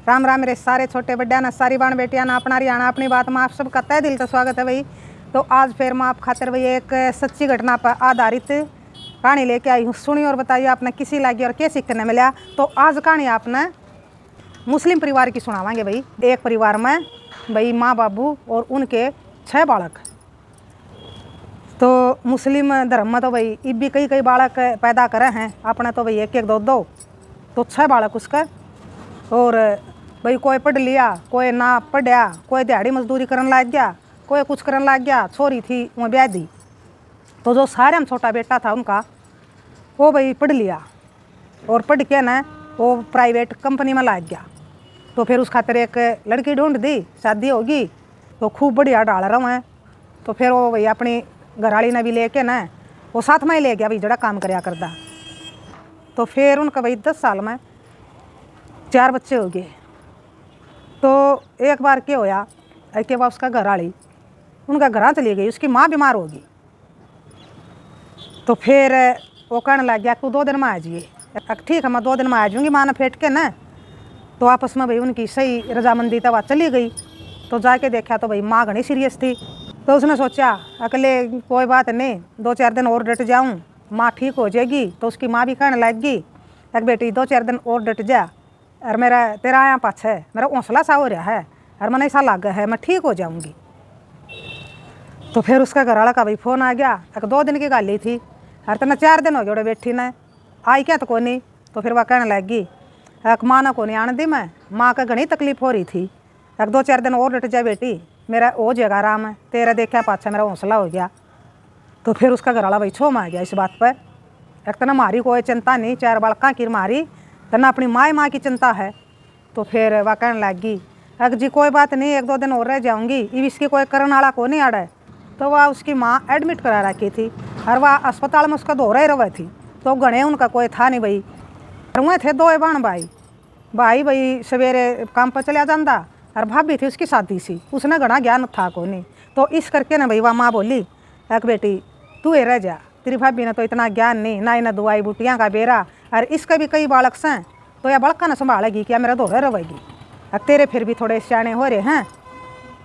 राम राम मेरे सारे छोटे बड्डा ना सारी बाण बेटियां ना अपना रियाणा अपनी बात में आप सब का तहे दिल का स्वागत है भाई। तो आज फिर मैं आप खातिर भाई एक सच्ची घटना पर आधारित कहानी लेके आई हूँ। सुनी और बताइए आपने किसी लगी और क्या सीखने मिला। तो आज कहानी आपने मुस्लिम परिवार की सुनावांगे भाई। एक परिवार में भाई माँ बाबू और उनके 6 बालक। तो मुस्लिम धर्म में तो भाई इब भी कई बालक पैदा करे हैं, अपने तो भाई एक एक दो दो, तो 6 बालक उसका। और भाई कोई पढ़ लिया, कोई ना पढ़या, कोई दिहाड़ी मजदूरी करने लग गया, कोई कुछ करने लग गया। छोरी थी वह ब्याह दी। तो जो सारे में छोटा बेटा था उनका वो भाई पढ़ लिया और पढ़ के ना वो प्राइवेट कंपनी में लग गया। तो फिर उस खातिर एक लड़की ढूंढ दी, शादी होगी तो खूब बढ़िया डाल रहा है। तो फिर वो भाई अपनी घरवाली ने भी लेके ना वो साथ में ही ले गया भाई, जड़ा काम करया करता। तो फिर उनका भाई 10 साल में 4 बच्चे हो गए। तो एक बार क्या होया कि वह उसका घरवाली उनका घर चली गई, उसकी माँ बीमार होगी। तो फिर वो कहने लग गया तू 2 दिन में आ जाइए। ठीक है मैं 2 दिन में आ जाऊँगी माँ ने फेंट के ना। तो आपस में भाई उनकी सही रजामंदी तब चली गई। तो जाके देखा तो भाई माँ घनी सीरियस थी। तो उसने सोचा अकेले कोई बात नहीं, 2-4 दिन और डट जाऊँ, माँ ठीक हो जाएगी। तो उसकी माँ भी कहने लग गई एक बेटी 2-4 दिन और डट जा, और मेरा तेरा आया पाछ है, मेरा हौसला सा हो रहा है और मन ऐसा लग है मैं ठीक हो जाऊँगी। तो फिर उसका घरवाला का भाई फ़ोन आ गया। 2 दिन की गाली थी और तना 4 दिन हो गए बैठी ने आई क्या तो कोनी। तो फिर वह कहने लग गई माँ ना को नहीं आने दी, मैं माँ का घनी तकलीफ हो रही थी, 2-4 दिन और डट जाए बेटी, मेरा हो जाएगा आराम है, तेरा देखा पाछा मेरा हौसला हो गया। तो फिर उसका घरवाला भाई छो आ गया इस बात पर। एक तना मारी कोई चिंता नहीं, 4 बालका की मारी, तना अपनी माँ की चिंता है। तो फिर वह कहने लग गई अगर जी कोई बात नहीं, 1-2 दिन और रह जाऊँगी, इब इसकी कोई करने वाला को नहीं आड़ा है। तो वह उसकी माँ एडमिट करा रखी थी और वह अस्पताल में उसका दौरा ही रही थी। तो गणे उनका कोई था नहीं भाई, वह थे 2 बाण भाई सवेरे काम पर चलिया जाता और भाभी थी उसकी शादी सी, उसने घना ज्ञान था को नहीं। तो इस करके ना भाई वह माँ बोली एक बेटी तू ही रह जा, तेरी भाभी ने तो इतना ज्ञान नहीं, ना इन्हें दवाई बूटियाँ का बेरा, और इसके भी कई बालक से तो यह बड़का न संभालेगी क्या मेरा दौरा रहेगी, और तेरे फिर भी थोड़े सियाने हो रहे हैं।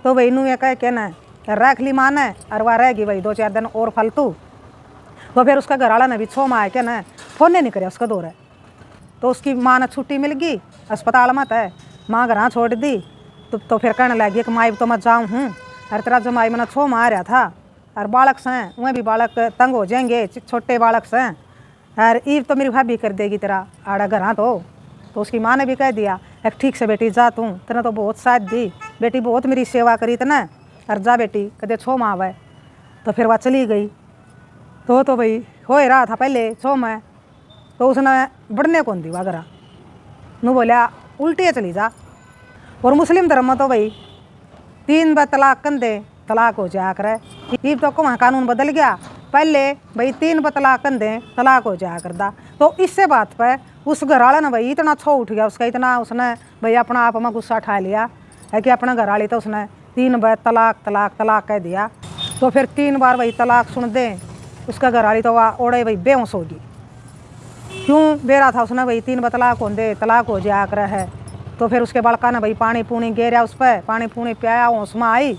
तो भाई नू ये कह के ना रख ली माँ ने, और वह रहेगी भाई 2-4 दिन और फालतू। तो फिर उसका घरवाला ने भी 6 माह के ना फोन नहीं करे उसका दौरा। तो उसकी माँ ने छुट्टी मिल गई अस्पताल में, तय माँ घर छोड़ दी। तो फिर कहने लगी कि माई तो मैं जाऊँ हूँ, हर तरह जमाई मैंने 6 माह रहा था, और बालक से वह भी बालक तंग हो जाएंगे, छोटे बालक से, और ईब तो मेरी भाभी कर देगी तेरा आड़ा घर। तो उसकी माँ ने भी कह दिया एक ठीक से बेटी जा, तू तेने तो बहुत साथ दी बेटी, बहुत मेरी सेवा करी तने, और जा बेटी कदे 6 माह आवे। तो फिर वह चली गई। तो भाई हो ही रहा था पहले 6 माह। तो उसने बढ़ने कौन दी वगैरह नू बोलिया उल्टी चली जा। और मुस्लिम धर्म में तो भाई 3 बार तलाक कंधे तलाक हो जाया करे। ये तो वहाँ कानून बदल गया, पहले भाई 3 बार तलाक कंधे तलाक हो जाया करता। तो इससे बात पर उस घरवाले ने भाई इतना छो उठ गया उसका, इतना उसने भाई अपना आप में गुस्सा उठा लिया है कि अपना घरवाली तो उसने 3 बार तलाक कह दिया। तो फिर 3 बार भाई तलाक सुन दे उसका घरवाली तो वह ओढ़े भाई बेहोश होगी। क्यों बेरा था उसने भाई 3 बार तलाक हो जाया कर है। तो फिर उसके बड़का ने भाई पानी पूनी गेरा उस पर, पानी पूनी पियाया, होश में आई।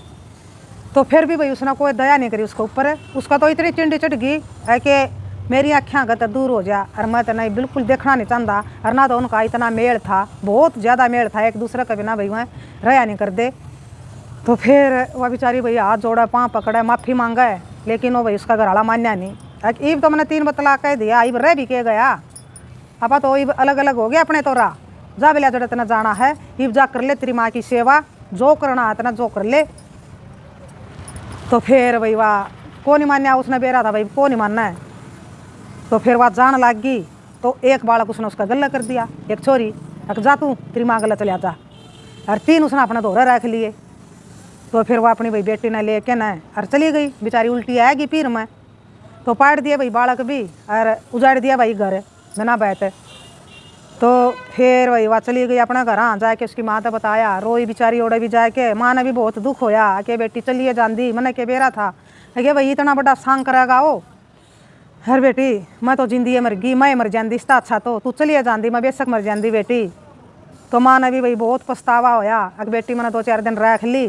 तो फिर भी भाई उसने कोई दया नहीं करी उसके ऊपर। उसका तो इतनी चिंडी चढ़ गई है कि मेरी आँखें गत दूर हो जा, और मैं तो नहीं बिल्कुल देखना नहीं चाहता, और ना तो उनका इतना मेल था, बहुत ज़्यादा मेल था एक दूसरे का बिना भाई वह रहा नहीं कर दे। तो फिर वह बेचारी भाई हाथ जोड़ा पाँव पकड़ा माफ़ी मांगा है, लेकिन वो भाई उसका घरवाला मान्या नहीं। ईब तो मैंने 3 बार तलाक कह दिया, ईब रह भी के गया, अब तो ईब अलग अलग हो गया अपने तो रहा जा बिला जड़ा तना जाना है, ईब जा कर ले तेरी माँ की सेवा, जो करना है तना जो कर ले। तो फिर भाई वाह को नहीं मान्या, उसने बेरा था भाई को नहीं मानना है। तो फिर वह जान लग गई। तो एक बालक उसने उसका गला कर दिया, एक छोरी जा तू तेरी माँ गला चलिया जा, और 3 उसने अपना दौरा रख लिए। तो फिर वह अपनी भाई बेटी ने लेके न और चली गई, बेचारी उल्टी आएगी पीर में। तो पाट दिया भाई बालक भी और उजाड़ दिया भाई घर बिना बैठ। तो फिर वही वह चली गई अपना घर। हाँ जाके उसकी माँ तो बताया, रोई बेचारी ओड़े भी जाके। माँ ने भी बहुत दुख होया कि बेटी चलिए जाती, मैंने के बेरा था कि भाई इतना बड़ा सांग करेगा वो, हर बेटी मैं तो जिंदी मर गई, मैं मर जाती इसका अच्छा तो तू चलिए जाती, मैं बेशक मर जाती बेटी। तो माँ ने भी भाई बहुत पछतावा होया। अग बेटी मैंने 2-4 दिन रख ली।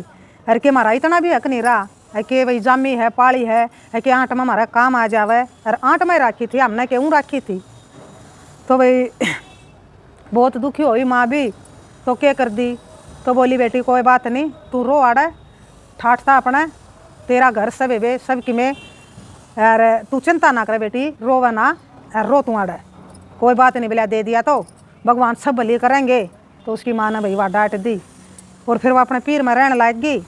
अरे के हमारा इतना भी हक नहीं रहा है कि भाई जामी है पाली है कि आँट में हमारा काम आ जावे। और आँट में राखी थी, हमने क्यों राखी थी। तो भाई बहुत दुखी हुई माँ भी। तो क्या कर दी, तो बोली बेटी कोई बात नहीं, तू रो आड़ा ठाठता अपना, तेरा घर सब है सब कि में, और तू चिंता ना करे बेटी, रोवा ना और रो तू आड़ा, कोई बात नहीं, बिला दे दिया तो भगवान सब भली करेंगे। तो उसकी माँ ने भाई वह डांट दी। और फिर वो अपने पीर में रहने लग गई।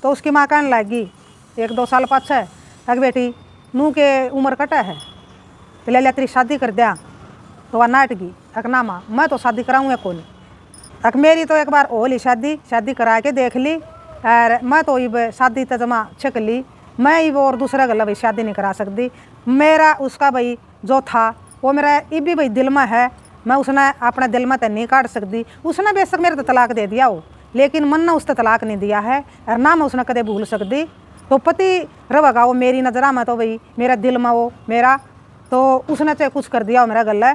तो उसकी माँ कहने लग गई 1-2 साल पाछे, अग बेटी नू के उम्र कटा है, बिला लिया तेरी शादी कर दिया। तो वह नाट गई, अक ना माँ मैं तो शादी कराऊँगा कौन, अक मेरी तो एक बार हो ली शादी करा के देख ली, और मैं तो ये शादी तो जमा छिक ली, मैं ये और दूसरा गला भाई शादी नहीं करा सकती। मेरा उसका भाई जो था वो मेरा ये भी भाई दिल में है, मैं उसने अपने दिल में तो नहीं काट सकती। उसने बेशक मेरे तो तलाक दे दिया हो, लेकिन मन ने उसने तलाक नहीं दिया है, और ना मैं उसने कदे भूल सकती। तो पति रहेगा वो मेरी नज़रा में, तो भाई मेरा दिल में वो मेरा, तो उसने चाहे कुछ कर दिया हो मेरा गला,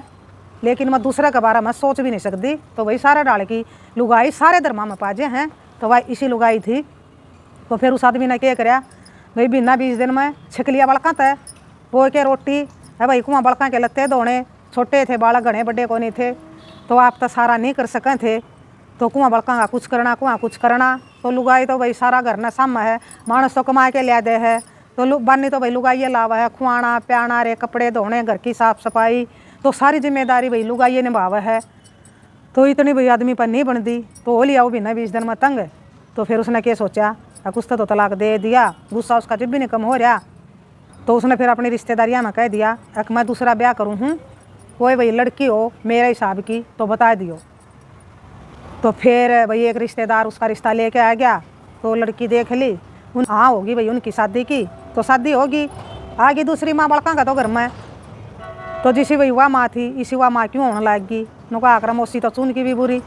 लेकिन मैं दूसरे के बारे में सोच भी नहीं सकती। तो वही सारा डाल की लुगाई सारे धर्मा में पाजे हैं, तो वह इसी लुगाई थी। तो फिर उस आदमी ने क्या कराया भाई, बिना 20 दिन में छिक लिया बड़का तय वो के रोटी है भाई, कुआं बड़का के लत्ते धोने, छोटे थे बालक घने बड़े को नहीं थे, तो आप तो सारा नहीं कर सके थे। तो कुआं बड़का का कुछ करना, कुआं कुछ करना। तो लुगाई तो भाई सारा घर न साम है, मानस तो कमा के लिया दे है। तो बानी तो भाई लुगाइए लावा है, खुआना प्याना रे, कपड़े धोने, घर की साफ सफाई, तो सारी जिम्मेदारी भाई लुगाइए निभावे है। तो इतनी भाई आदमी पर नहीं बनती। तो हो लिया वो भी ना 20 दिन में तंग। तो फिर उसने क्या सोचा, कुछ तो तलाक दे दिया, गुस्सा उसका जब भी नहीं कम हो रहा। तो उसने फिर अपनी रिश्तेदारियाँ में कह दिया कि मैं दूसरा ब्याह करूँ हूँ, कोई भाई लड़की हो मेरे हिसाब की तो बता दियो। तो फिर भाई एक रिश्तेदार उसका रिश्ता लेके आ गया। तो लड़की देख ली, हाँ होगी भाई उनकी शादी की, तो शादी होगी। आगे दूसरी माँ बड़का का तो घर में, तो जिसी वही वह माँ थी इसी वह माँ क्यों होने लगी, नुका आकर मौसी तो चुन की भी बुरी।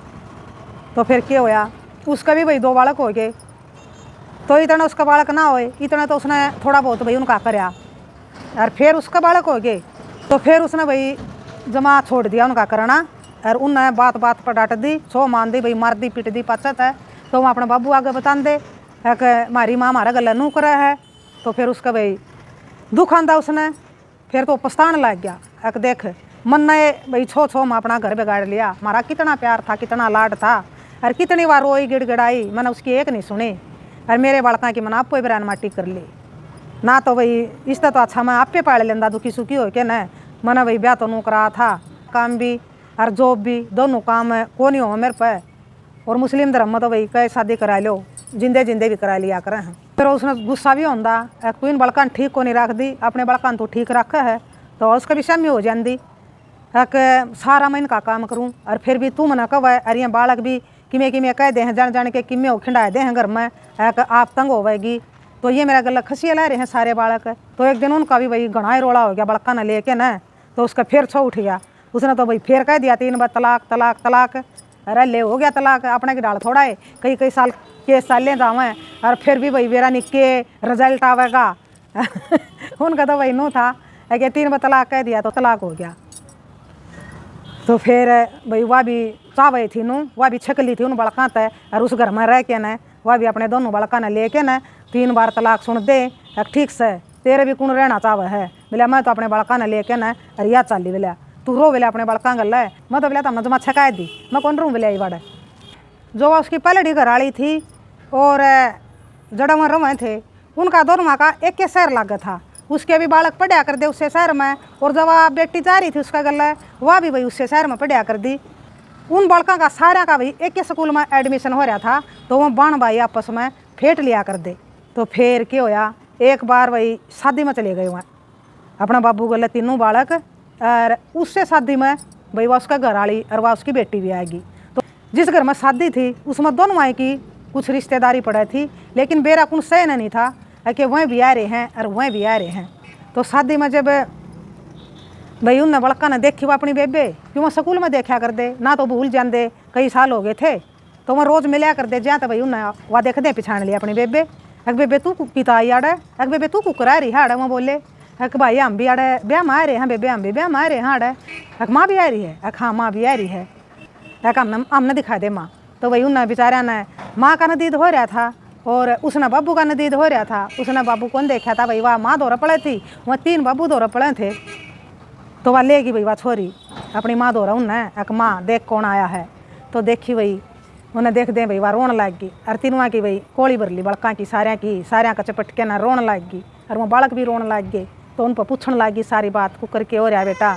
तो फिर क्या होया, उसका भी भाई 2 बालक हो गए। तो इतना उसका बालक ना होए, इतना तो उसने थोड़ा बहुत भाई उनका करया, और फिर उसका बालक हो गए। तो फिर उसने भाई जमा छोड़ दिया उनका करना, और उन्हें बात बात पर डांट दी, सो मान दी भाई, मार दी पीट दी पाचत है। तो वह अपने बाबू आगे बता दे कि मारी माँ हमारा गला नू करा है। तो फिर उसका भाई दुख आंदा उसने, फिर तो पछताने लग गया। एक देख मन ने भाई छो मैं अपना घर बिगाड़ लिया, हमारा कितना प्यार था, कितना लाड था, और कितनी बार रोई गिड़गिड़ाई, मैंने उसकी एक नहीं सुनी, और मेरे बालका की मैंने आपको ही बरान माटी कर ली ना। तो भाई इससे तो अच्छा मैं आप पे पाड़ लेंदा दुखी सुखी हो के न। मैंने भाई ब्याह तो नू करा था, काम भी और जॉब भी दोनों काम है, को नहीं हो मेरे पे। और मुस्लिम धर्म में तो भाई कई शादी करा लो, जिंदे जिंदे भी करा लिया करें हैं। फिर उसने गुस्सा भी होंदा, कोई बड़का ठीक को नहीं रख दी, अपने बड़का तो ठीक रखा है, तो उसका भी शामी हो जाती कि सारा मैं इनका काम करूँ, और फिर भी तू मना कब है, अरे बालक भी किमें किमें कह दे हैं, जान जान के किमें खिंडा दे हैं घर में, आप तंग होवेगी। तो ये मेरा गला खसिया ला रहे हैं सारे बालक। तो एक दिन उनका भी भाई घना ही रोड़ा हो गया बड़का न लेके न। तो उसका फिर छो उठ गया, उसने तो भाई फिर कह दिया 3 बार तलाक तलाक तलाक। अरे ले हो गया तलाक, अपने की डाल थोड़ा है, कई साल के सालें जावें, और फिर भी भाई मेरा निके रिजल्ट आवेगा। उनका तो भाई नू था कि 3 बार तलाक कह दिया तो तलाक हो गया। तो फिर भाई वह भी चावे थी नू, वह भी छकली थी उन बड़का तय, और उस घर में रह के न वह भी अपने दोनों बड़का ने लेके न 3 बार तलाक सुन दे, ठीक से तेरे भी कौन रहना चाहे है। बोला मैं तो अपने बड़का ने लेके न रिया चाली, बोला तू रो, बोले अपने बड़का गल है, मैं तो बोला तमने जमा छकाए दी, मैं कौन रू बोले बड़े। जो उसकी पलड़ी घराली थी और जड़ा में रवे थे, उनका दोनों का एक शहर लगा था, उसके भी बालक पढ़ा कर दे उससे शहर में, और जब वह बेटी जा रही थी उसका गला वह भी भाई उससे शहर में पढ़ा कर दी। उन बालकों का सारा का भाई एक ही स्कूल में एडमिशन हो रहा था, तो वह बाण भाई आपस में फेंट लिया कर दे। तो फिर क्या होया, एक बार भाई शादी में चले गए वहाँ अपना बाबू गले 3 बालक, और उससे शादी में भाई वह उसका घर वाली और वह उसकी बेटी भी आएगी। तो जिस घर में शादी थी उसमें दोनों आई की कुछ रिश्तेदारी पड़े थी, लेकिन बेरा कुछ सहन नहीं था कि वह भी आ रहे हैं और वह भी आ रहे हैं। तो शादी में जब भाई उनने बड़का ने देखी वो अपनी बेबे, क्यों वह स्कूल में देखा कर दे ना, तो भूल जाते, कई साल हो गए थे, तो वह रोज़ मिलया कर दे, जहाँ तो भाई उन्हें वह देख दे पिछाड़ लिया अपनी बेबे। अग बेबे तू पिता आई आड़े, अग बेबे तू कुकरा रही है आड़े, वह बोले अक भाई हम भी आड़े ब्याह में आ रहे हैं, बेबे हम भी ब्याह में आ रहे हैं आड़े, अक माँ भी आ रही है, अक हाँ माँ भी आ रही है। एक हमने दिखा दे माँ। तो वही उन बेचारा ने माँ का नदीद हो रहा था और उसने बाबू का नदीद हो रहा था। उसने बाबू कौन देखा था भाई, वह माँ दौड़ पड़े थी, वह 3 बाबू दौड़ पड़े थे। तो वह लेगी भाई वह छोरी अपनी माँ दौरा उन्हें, एक माँ देख कौन आया है। तो देखी भाई उन्हें देख दे भाई वह रोन लाग गई। और तीनों की भाई कोड़ी भर ली बड़का की सारिया का चपट के ना रोन लाग गई और वो बालक भी रोन लाग गए। तो उन पर पूछने लगी सारी बात कुकर के हो रहा बेटा।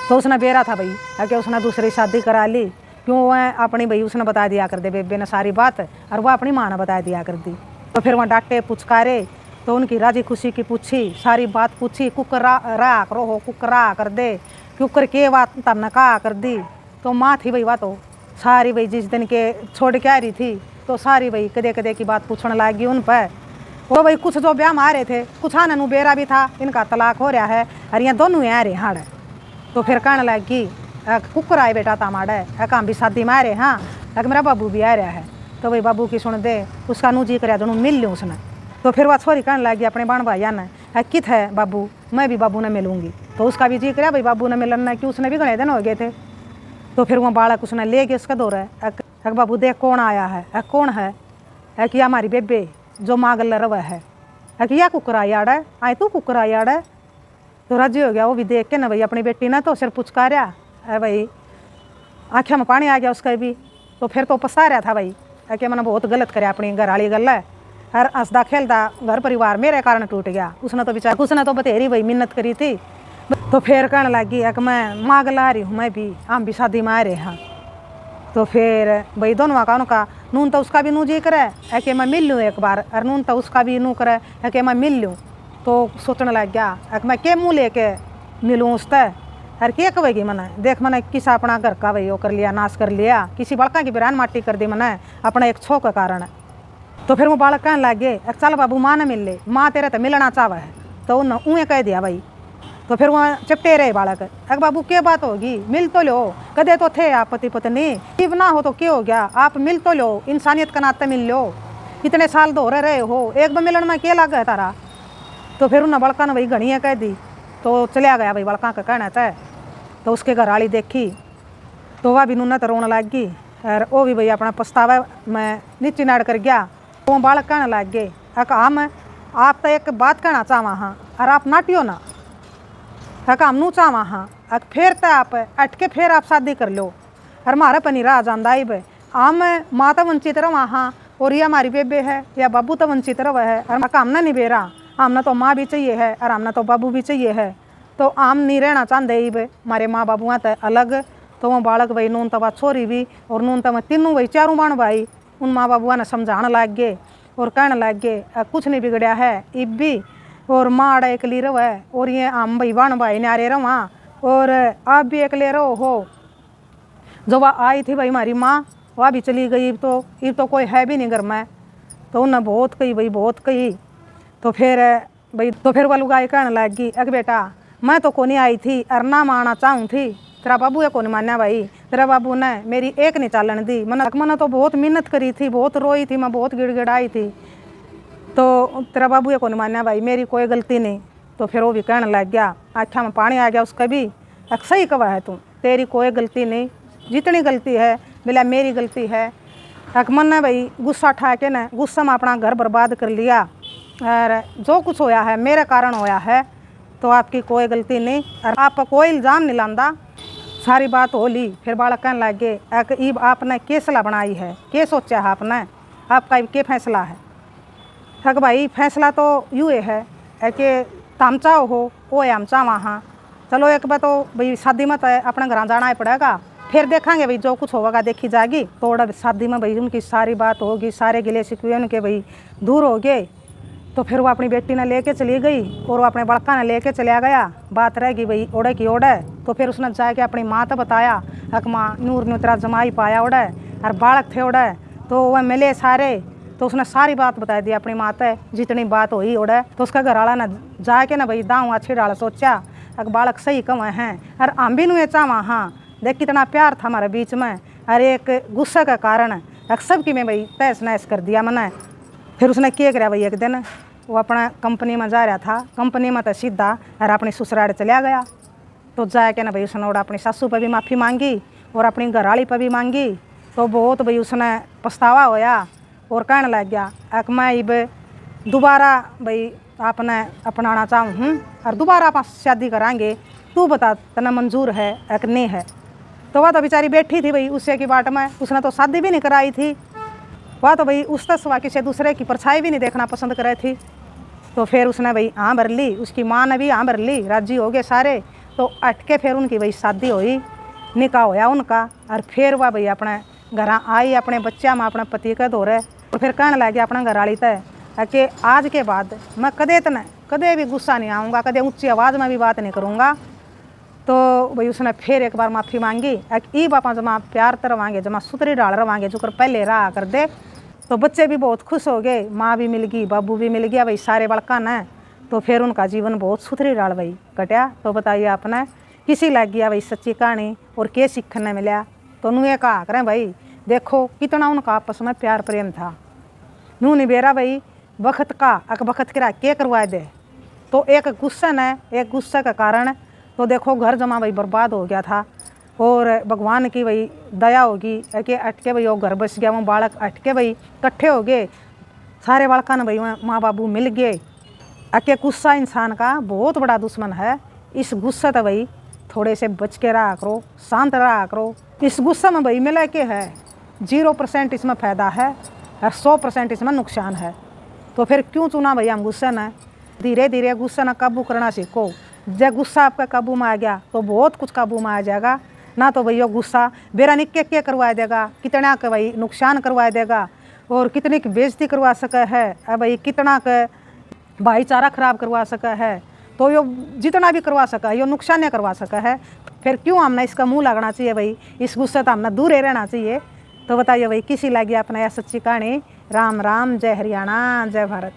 तो उसने बेरा था भाई कि उसने दूसरी शादी करा ली, क्यों वह अपनी भाई उसने बता दिया कर दे बेबे ने सारी बात, और वह अपनी माँ ने बता दिया कर दी। तो फिर वह डांटे पुचकारे, तो उनकी राजी खुशी की पूछी, सारी बात पूछी, कुकर रा करो हो कुकरा कर दे, कुकर के बात तब कहा कर दी। तो माँ थी भाई वह तो सारी भाई जिस दिन के छोड़ के आ रही थी, तो सारी भाई कदे कदे की बात पूछने लगी उन पर। वो भाई कुछ जो ब्याह मारे थे, कुछ आने बेरा भी था, इनका तलाक हो रहा है और यहाँ दोनों आ रहे हाड़। तो फिर कहने लगी कुकर आए बेटा तामाड़े, काम भी शादी में आ रहे, हाँ मेरा बाबू भी आ रहा है। तो भाई बाबू की सुन दे, उसका नू जी कर दोनों मिल लूँ उसने। तो फिर वह छोरी कहने लगी अपने बाण भाइया ने, कित है बाबू, मैं भी बाबू ने मिलूंगी। तो उसका भी जी कराया भाई बाबू ने मिलना, कि उसने भी घने दिन हो गए थे। तो फिर वह बालक उसने ले गए उसका दौरा, बाबू देख कौन आया है, कौन है कि हमारी बेबे जो मागल रवा है, कि या कुकर आई आड़ आए तू कुकर आई आड़। तो राजी हो गया वो भी देख के ना भाई अपनी बेटी ने, तो सिर पुचकारा है भाई, आँखें में पानी आ गया उसका भी। तो फिर तो पछता रहा था भाई कि मैंने बहुत गलत करे अपनी घर वाली गल है, हर हंसदा खेलता घर परिवार मेरे कारण टूट गया। उसने तो बेचारा उसने तो बतेरी भाई मिन्नत करी थी। तो फिर कहने लगी कि मैं माँ गला रही हूँ, मैं भी हम भी शादी में आ रहे हैं। तो फिर भाई दोनों का उनका नून तो उसका भी नू जी करे कि मैं मिल लूँ एक बार, और नून तो उसका भी नू करे कि मैं मिल लूँ। तो सोचने लग गया कि मैं के मुँह लेके मिलूँ उससे, और के कहेगी मैंने देख मैंने किस अपना घर का भाई वो कर लिया, नाश कर लिया, किसी बड़का की बिरान माटी कर दी मैंने अपना एक छो के कारण। तो फिर वो बालक कहने लगे चल बाबू माँ ने मिल ले, माँ तेरे तो मिलना चाह है। तो उन्हें ऊँ कह दिया भाई। तो फिर वहाँ चिपटे रहे बालक, बाबू क्या बात होगी, मिल तो लो, कदे तो थे आप पति पत्नी, इब ना हो तो क्या हो गया, आप मिल तो लो, इंसानियत का नाते मिल लो, इतने साल दोहरे रहे हो, एक बार मिलन में क्या लग गया तारा। तो फिर उन्हें बड़का ने भाई घड़िया कह दी। तो चलिया गया भाई बड़का का कहना था। तो उसके घर वाली देखी तो वह भी नूना तो रोने लग गई, और वो भी भाई अपना पछतावा में नीचे नाड़ कर गया। वो बालक कहने लग गए हम आप तो एक बात कहना चाहवा हाँ, और आप नाटियो ना, हम नू चाहवा हाँ, फिर तो आप अटके फिर आप शादी कर लो, और हमारा पनी रहा जांदा भाई हम माँ तो वंचित रहा हाँ, और ये हमारी बेबे है या बाबू तो वंचित रहा है, और हमने नहीं बेरा, हमने तो माँ भी चाहिए है और हमने तो बाबू भी चाहिए है। तो आम नहीं रहना चाहते ही भाई हमारे माँ बाबू तो अलग। तो वो बालक भाई नून तवा छोरी भी और नून तवा तीनों भाई चारों बाण भाई उन माँ बाबुआ ने समझाने लग गए और कहने लग गए कुछ नहीं बिगड़या है इब भी, और माँ अड़ा एक ली रहो है, और ये आम भाई बाण भाई नारे रहा, और आप भी एक ले रहो हो। जो वह आई थी भाई हमारी माँ वह भी चली गई, इब तो कोई है भी नहीं घर में। तो उन्हें बहुत कही भाई बहुत कही। तो फिर वह लुगाई कहने लग गई बेटा मैं तो कोनी आई थी और ना माना चाहूँ थी, तेरा बाबू है कौन मान्या भाई, तेरा बाबू ने मेरी एक नहीं चालन दी, मैंने तो बहुत मेहनत करी थी, बहुत रोई थी, मैं बहुत गिड़गिड़ाई थी, तो तेरा बाबू है कौन मान्या भाई, मेरी कोई गलती नहीं। तो फिर वो भी कहने लग गया आँखा में पानी आ गया उसका भी, सही कहा है तू, तेरी कोई गलती नहीं, जितनी गलती है बोला मेरी गलती है। मन ने भाई गुस्सा ठा के ना गुस्सा में अपना घर बर्बाद कर लिया, और जो कुछ होया है मेरे कारण होया है, तो आपकी कोई गलती नहीं, और आप कोई इल्ज़ाम नहीं लांदा, सारी बात हो ली। फिर बालक कहने लग गए ईब आपने क्या सलाह बनाई है, क्या सोचा है आपने, आपका क्या फैसला है। भाई फैसला तो यूँ है कि तम चाहो हो वो हम चाहवा हाँ, चलो एक बार तो भाई शादी में तो अपने घर जाना ही पड़ेगा, फिर देखेंगे भाई जो कुछ होगा देखी जाएगी। तो शादी में भाई उनकी सारी बात होगी, सारे गिले शिकवे उनके भाई दूर हो गए। तो फिर वो अपनी बेटी ने लेके चली गई और वो अपने बड़का ने लेके चला गया, बात रहेगी भाई ओढ़े की ओढ़े। तो फिर उसने जाके अपनी माँ तो बताया माँ नूर ने तेरा जमाई पाया ओढ़े और बालक थे ओढ़े, तो वह मिले सारे। तो उसने सारी बात बता दी अपनी माँ ते जितनी बात हुई ओढ़े। तो उसका घर वाला ने जाके ना भाई दाऊँ अच्छी डाल सोचा बालक सही कम हैं, और हम भी नुए चाहवा हाँ, देख कितना प्यार था हमारे बीच में, और एक गुस्से का कारण सब की मैं भाई तहस नहस कर दिया मैंने। फिर उसने क्या करा भाई एक दिन वो अपना कंपनी में जा रहा था, कंपनी में तो सीधा और अपनी ससुराल चला गया। तो जाके ना भाई उसने अपनी सासू पर भी माफ़ी मांगी, और अपनी घरवाली पर भी मांगी। तो बहुत भाई उसने पछतावा होया और कहने लग गया अक मैं इब दोबारा भाई आपने अपनाना चाहूँ हूँ और दोबारा आप शादी कराएंगे, तू बता तना मंजूर है एक नहीं है। तो वह तो बेचारी बैठी थी भाई उससे की बाट में, उसने तो शादी भी नहीं कराई थी। वह तो भाई उस तस्वा किसी दूसरे की परछाई भी नहीं देखना पसंद करे थी। तो फिर उसने भाई हाँ भर ली, उसकी माँ ने भी हाँ भर ली, राजी हो गए सारे। तो अटके फिर उनकी भाई शादी हुई, निकाह होया उनका। और फिर वह भाई अपने घर आई अपने बच्चा में अपने पति के दौरे। और फिर कहने लगे अपना घरवाली तय कि आज के बाद मैं कदे भी गुस्सा नहीं आऊँगा, कदे ऊंची आवाज़ में भी बात नहीं करूँगा। तो भाई उसने फिर एक बार माफ़ी मांगी ई बापा जमा प्यार तरवाएंगे, जमा सुतरी डाल रवाएंगे जो कर पहले रहा कर दे। तो बच्चे भी बहुत खुश हो गए, माँ भी मिल गई, बाबू भी मिल गया भाई सारे बड़का न। तो फिर उनका जीवन बहुत सुथरी डाल भाई कटिया। तो बताइए आपने किसी लग गया भाई सच्ची कहानी और के सीखने मिला। तो नुए कहा करें भाई देखो कितना उनका आपस में प्यार प्रेम था। नू नहीं बेरा भाई वक्त का अक वक्त करा के करवा दे। तो एक गुस्से के कारण तो देखो घर जमा भाई बर्बाद हो गया था। और भगवान की भाई दया होगी कि अटके भाई वो घर बस गया, वो बालक अटके भाई इकट्ठे हो गए, सारे बालका ने भाई माँ बाबू मिल गए। अके गुस्सा इंसान का बहुत बड़ा दुश्मन है। इस गुस्से तो भाई थोड़े से बच के रहा करो, शांत रहा करो। इस गुस्से में भाई मिला के है 0% इसमें फ़ायदा है और 100% इसमें नुकसान है। तो फिर क्यों चुना भाई हम गुस्से ने? धीरे धीरे गुस्से न काबू करना सीखो। जब गुस्सा आपका काबू में आ गया तो बहुत कुछ काबू में आ जाएगा। ना तो भाई गुस्सा बेरा निक्के के करवा देगा, कितना का भाई नुकसान करवा देगा और कितनी की बेइज्जती करवा सके है, अब भाई कितना का भाईचारा खराब करवा सका है। तो यो जितना भी करवा सका यो नुकसान करवा सका है। फिर क्यों हमने इसका मुंह लगना चाहिए भाई? इस गुस्से तो हमने दूर रहना चाहिए। तो बताइए भाई किसी लगी अपना यह सच्ची कहानी। राम राम, जय हरियाणा, जय भारत।